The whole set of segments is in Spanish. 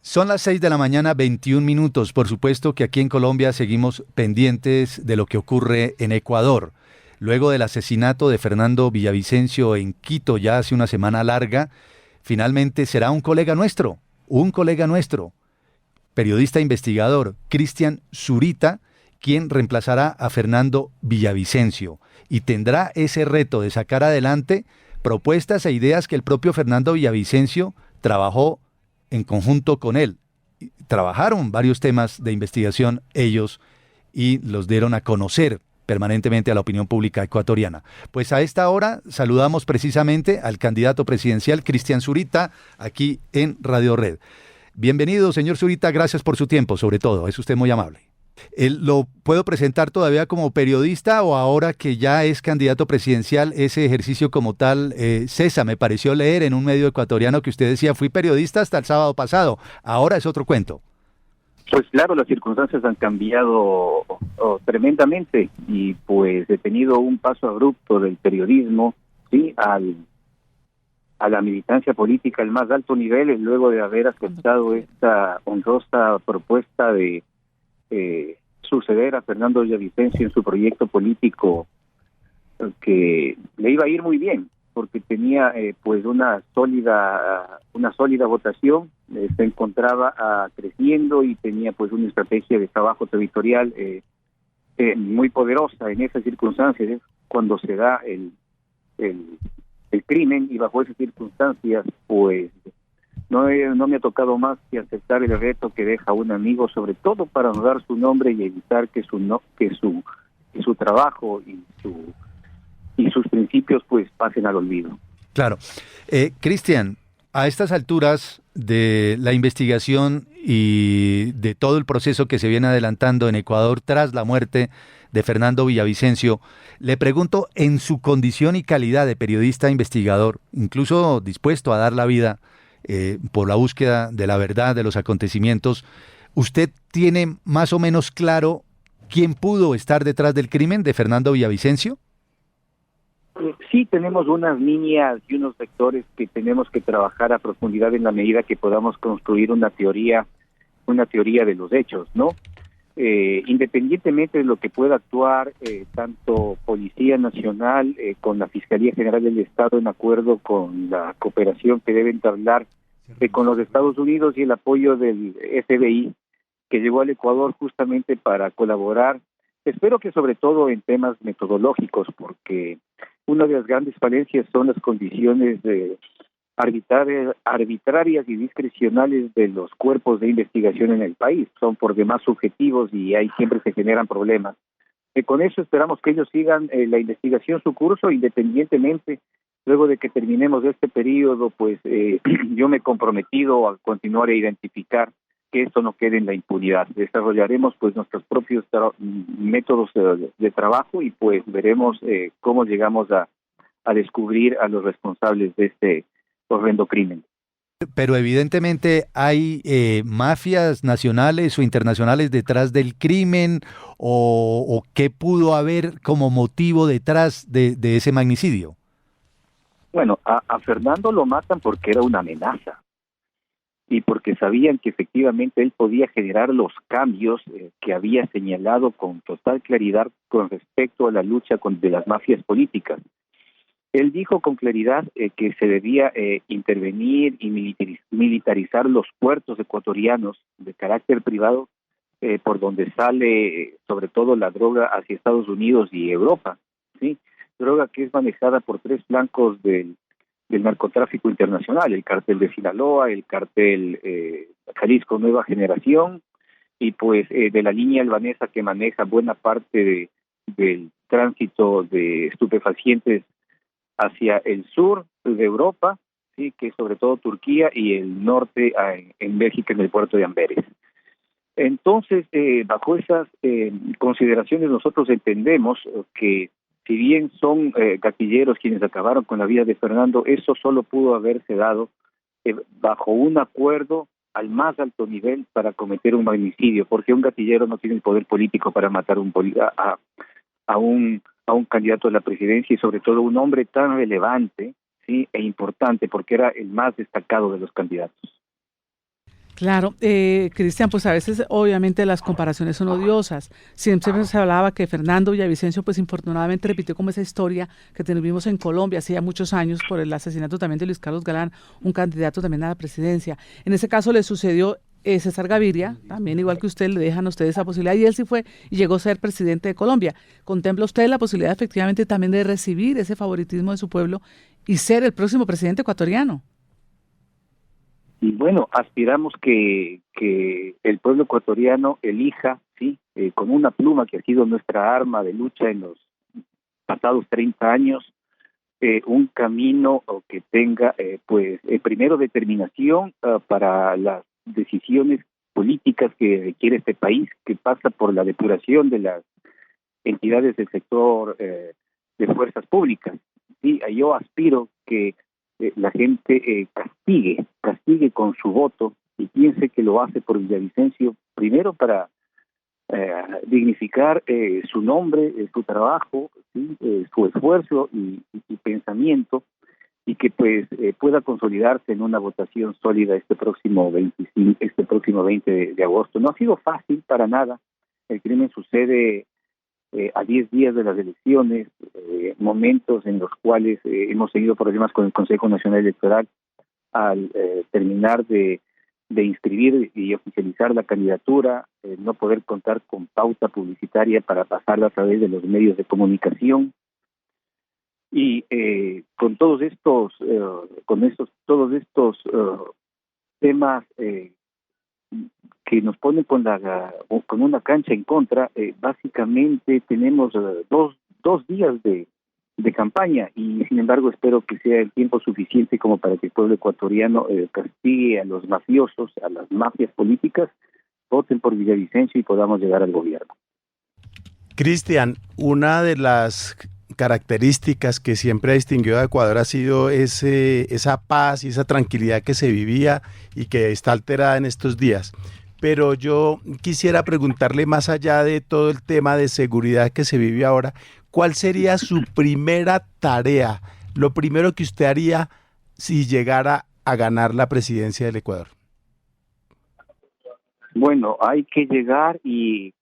Son las 6 de la mañana, 21 minutos. Por supuesto que aquí en Colombia seguimos pendientes de lo que ocurre en Ecuador. Luego del asesinato de Fernando Villavicencio en Quito ya hace una semana larga, finalmente será un colega nuestro, periodista investigador, Cristian Zurita, quien reemplazará a Fernando Villavicencio y tendrá ese reto de sacar adelante propuestas e ideas que el propio Fernando Villavicencio trabajó en conjunto con él. Trabajaron varios temas de investigación ellos y los dieron a conocer permanentemente a la opinión pública ecuatoriana. Pues a esta hora saludamos precisamente al candidato presidencial Cristian Zurita aquí en Radio Red. Bienvenido, señor Zurita, gracias por su tiempo, sobre todo, es usted muy amable. ¿Lo puedo presentar todavía como periodista o ahora que ya es candidato presidencial, ese ejercicio como tal cesa? Me pareció leer en un medio ecuatoriano que usted decía, fui periodista hasta el sábado pasado, ahora es otro cuento. Pues claro, las circunstancias han cambiado tremendamente y pues he tenido un paso abrupto del periodismo, sí, a la militancia política al más alto nivel, luego de haber aceptado esta honrosa propuesta de suceder a Fernando Villavicencio en su proyecto político, que le iba a ir muy bien porque tenía pues una sólida votación, se encontraba creciendo y tenía pues una estrategia de trabajo territorial muy poderosa. En esas circunstancias es cuando se da el crimen, y bajo esas circunstancias pues no me ha tocado más que aceptar el reto que deja un amigo, sobre todo para honrar su nombre y evitar que su trabajo y sus principios pues pasen al olvido. Claro. Cristian, a estas alturas de la investigación y de todo el proceso que se viene adelantando en Ecuador tras la muerte de Fernando Villavicencio, le pregunto, en su condición y calidad de periodista investigador, incluso dispuesto a dar la vida por la búsqueda de la verdad de los acontecimientos, ¿usted tiene más o menos claro quién pudo estar detrás del crimen de Fernando Villavicencio? Sí, tenemos unas líneas y unos vectores que tenemos que trabajar a profundidad en la medida que podamos construir una teoría de los hechos, ¿no? Independientemente de lo que pueda actuar tanto Policía Nacional con la Fiscalía General del Estado en acuerdo con la cooperación que debe entablar con los Estados Unidos y el apoyo del FBI que llegó al Ecuador justamente para colaborar, espero que sobre todo en temas metodológicos, porque una de las grandes falencias son las condiciones arbitrarias y discrecionales de los cuerpos de investigación en el país. Son por demás subjetivos y ahí siempre se generan problemas. Con eso esperamos que ellos sigan la investigación su curso independientemente. Luego de que terminemos este periodo, pues yo me he comprometido a continuar a identificar que esto no quede en la impunidad. Desarrollaremos pues nuestros propios métodos de trabajo y pues veremos cómo llegamos a descubrir a los responsables de este horrendo crimen. Pero evidentemente hay mafias nacionales o internacionales detrás del crimen o qué pudo haber como motivo detrás de ese magnicidio. Bueno, a Fernando lo matan porque era una amenaza y porque sabían que efectivamente él podía generar los cambios que había señalado con total claridad con respecto a la lucha de las mafias políticas. Él dijo con claridad que se debía intervenir y militarizar los puertos ecuatorianos de carácter privado por donde sale sobre todo la droga hacia Estados Unidos y Europa, ¿sí? Droga que es manejada por tres flancos del narcotráfico internacional, el cartel de Sinaloa, el cartel Jalisco Nueva Generación y pues de la línea albanesa que maneja buena parte del tránsito de estupefacientes hacia el sur de Europa, sí, que es sobre todo Turquía y el norte en Bélgica en el puerto de Amberes. Entonces, bajo esas consideraciones nosotros entendemos que si bien son gatilleros quienes acabaron con la vida de Fernando, eso solo pudo haberse dado bajo un acuerdo al más alto nivel para cometer un magnicidio, porque un gatillero no tiene el poder político para matar a un candidato a la presidencia y sobre todo un hombre tan relevante, sí, e importante, porque era el más destacado de los candidatos. Claro, Cristian, pues a veces obviamente las comparaciones son odiosas. Siempre se hablaba que Fernando Villavicencio, pues infortunadamente repitió como esa historia que tuvimos en Colombia hace ya muchos años por el asesinato también de Luis Carlos Galán, un candidato también a la presidencia. En ese caso le sucedió César Gaviria, también igual que usted, le dejan a usted esa posibilidad y él sí fue y llegó a ser presidente de Colombia. ¿Contempla usted la posibilidad efectivamente también de recibir ese favoritismo de su pueblo y ser el próximo presidente ecuatoriano? Y bueno, aspiramos que el pueblo ecuatoriano elija, sí, con una pluma que ha sido nuestra arma de lucha en los pasados 30 años, un camino que tenga, primero determinación para las decisiones políticas que requiere este país, que pasa por la depuración de las entidades del sector de fuerzas públicas. Sí, yo aspiro que la gente castigue con su voto y piense que lo hace por Villavicencio, primero para dignificar su nombre, su trabajo, ¿sí? Su esfuerzo y pensamiento, y que pues pueda consolidarse en una votación sólida este próximo 20 de agosto. No ha sido fácil para nada. El crimen sucede a 10 días de las elecciones, momentos en los cuales hemos tenido problemas con el Consejo Nacional Electoral al terminar de inscribir y oficializar la candidatura, no poder contar con pauta publicitaria para pasarla a través de los medios de comunicación, y con todos estos temas que nos ponen con una cancha en contra. Básicamente tenemos dos días de campaña, y sin embargo espero que sea el tiempo suficiente como para que el pueblo ecuatoriano castigue a los mafiosos, a las mafias políticas, voten por Villavicencio y podamos llegar al gobierno. Cristian, una de las características que siempre ha distinguido a Ecuador ha sido esa paz y esa tranquilidad que se vivía y que está alterada en estos días. Pero yo quisiera preguntarle, más allá de todo el tema de seguridad que se vive ahora, ¿cuál sería su primera tarea, lo primero que usted haría si llegara a ganar la presidencia del Ecuador? Bueno, hay que llegar y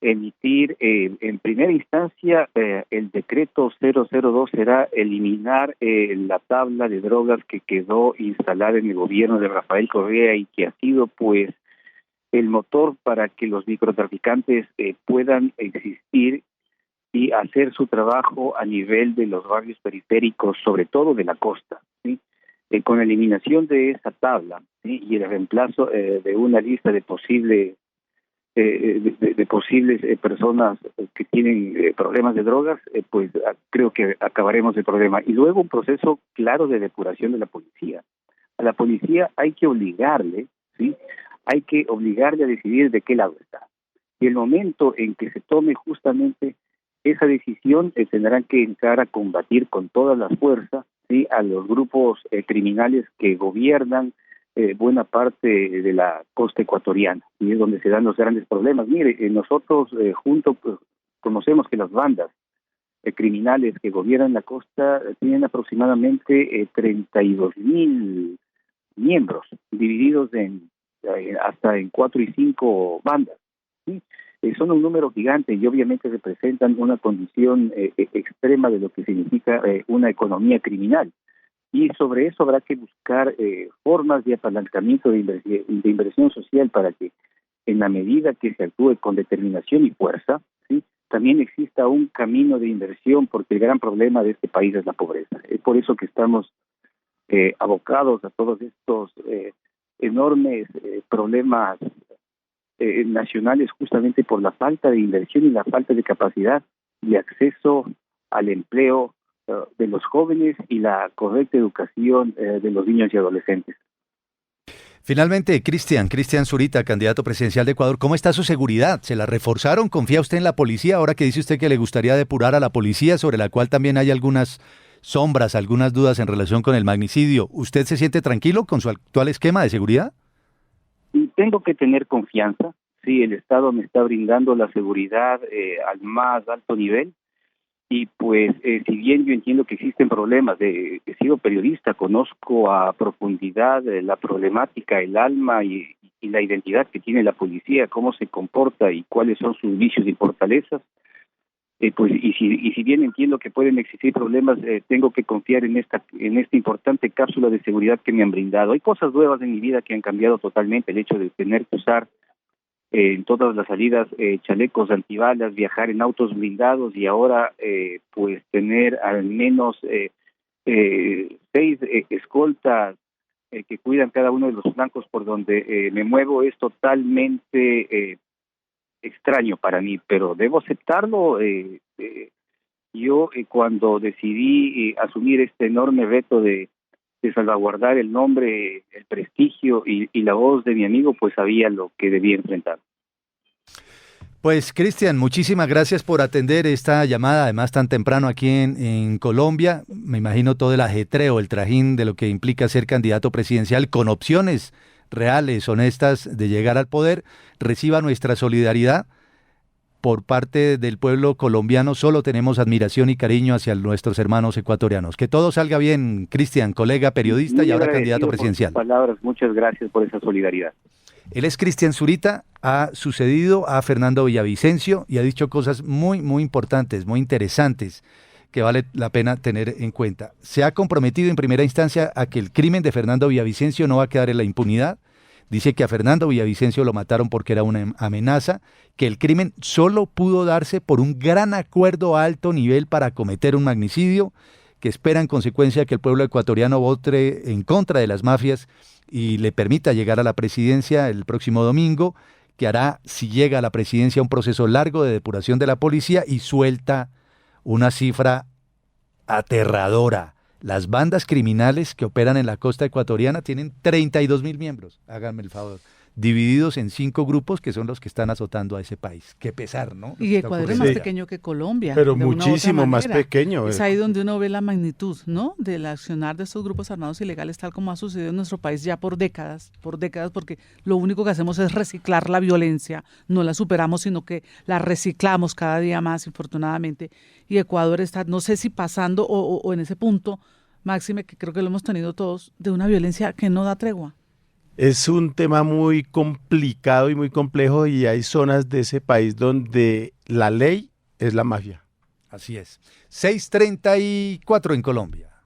emitir en primera instancia el decreto 002 será eliminar la tabla de drogas que quedó instalada en el gobierno de Rafael Correa y que ha sido pues el motor para que los microtraficantes puedan existir y hacer su trabajo a nivel de los barrios periféricos, sobre todo de la costa, ¿sí? Con la eliminación de esa tabla, ¿sí? Y el reemplazo de una lista de posibles personas que tienen problemas de drogas, pues creo que acabaremos el problema. Y luego un proceso claro de depuración de la policía. A la policía hay que obligarle, ¿sí? Hay que obligarle a decidir de qué lado está. Y el momento en que se tome justamente esa decisión, tendrán que entrar a combatir con todas las fuerzas, ¿sí? A los grupos criminales que gobiernan buena parte de la costa ecuatoriana, y es donde se dan los grandes problemas. Mire, nosotros conocemos que las bandas criminales que gobiernan la costa tienen aproximadamente 32,000 miembros, divididos hasta en 4 y 5 bandas, ¿sí? Son un número gigante y obviamente representan una condición extrema de lo que significa una economía criminal. Y sobre eso habrá que buscar formas de apalancamiento de inversión social para que, en la medida que se actúe con determinación y fuerza, ¿sí? También exista un camino de inversión, porque el gran problema de este país es la pobreza. Es por eso que estamos abocados a todos estos enormes problemas nacionales, justamente por la falta de inversión y la falta de capacidad de acceso al empleo de los jóvenes y la correcta educación de los niños y adolescentes. Finalmente, Cristian Zurita, candidato presidencial de Ecuador, ¿cómo está su seguridad? ¿Se la reforzaron? ¿Confía usted en la policía? Ahora que dice usted que le gustaría depurar a la policía, sobre la cual también hay algunas sombras, algunas dudas en relación con el magnicidio, ¿usted se siente tranquilo con su actual esquema de seguridad? Y tengo que tener confianza. Sí, el Estado me está brindando la seguridad al más alto nivel. Y pues, si bien yo entiendo que existen problemas, he sido periodista, conozco a profundidad la problemática, el alma y la identidad que tiene la policía, cómo se comporta y cuáles son sus vicios y fortalezas. Pues y si bien entiendo que pueden existir problemas, tengo que confiar en esta importante cápsula de seguridad que me han brindado. Hay cosas nuevas en mi vida que han cambiado totalmente, el hecho de tener que usar en todas las salidas chalecos antibalas, viajar en autos blindados y ahora pues tener al menos 6 escoltas que cuidan cada uno de los flancos por donde me muevo. Es totalmente extraño para mí, pero debo aceptarlo. Yo cuando decidí asumir este enorme reto de salvaguardar el nombre, el prestigio y la voz de mi amigo, pues sabía lo que debía enfrentar. Pues Cristian, muchísimas gracias por atender esta llamada, además tan temprano aquí en Colombia. Me imagino todo el ajetreo, el trajín de lo que implica ser candidato presidencial con opciones reales, honestas de llegar al poder. Reciba nuestra solidaridad por parte del pueblo colombiano. Solo tenemos admiración y cariño hacia nuestros hermanos ecuatorianos. Que todo salga bien, Cristian, colega, periodista y ahora candidato presidencial. Por sus palabras, muchas gracias por esa solidaridad. Él es Cristian Zurita, ha sucedido a Fernando Villavicencio y ha dicho cosas muy, muy importantes, muy interesantes, que vale la pena tener en cuenta. Se ha comprometido en primera instancia a que el crimen de Fernando Villavicencio no va a quedar en la impunidad. Dice que a Fernando Villavicencio lo mataron porque era una amenaza, que el crimen solo pudo darse por un gran acuerdo a alto nivel para cometer un magnicidio, que espera en consecuencia que el pueblo ecuatoriano vote en contra de las mafias y le permita llegar a la presidencia el próximo domingo, que hará, si llega a la presidencia, un proceso largo de depuración de la policía y suelta una cifra aterradora. Las bandas criminales que operan en la costa ecuatoriana tienen 32.000 miembros, háganme el favor, divididos en 5 grupos que son los que están azotando a ese país. Qué pesar, ¿no? Y Ecuador es más pequeño que Colombia. Pero muchísimo más pequeño. Es ahí donde uno ve la magnitud, ¿no?, del accionar de estos grupos armados ilegales, tal como ha sucedido en nuestro país ya por décadas, porque lo único que hacemos es reciclar la violencia, no la superamos, sino que la reciclamos cada día más, infortunadamente. Y Ecuador está, no sé si pasando o en ese punto, máxime, que creo que lo hemos tenido todos, de una violencia que no da tregua. Es un tema muy complicado y muy complejo y hay zonas de ese país donde la ley es la mafia. Así es. 6:34 en Colombia.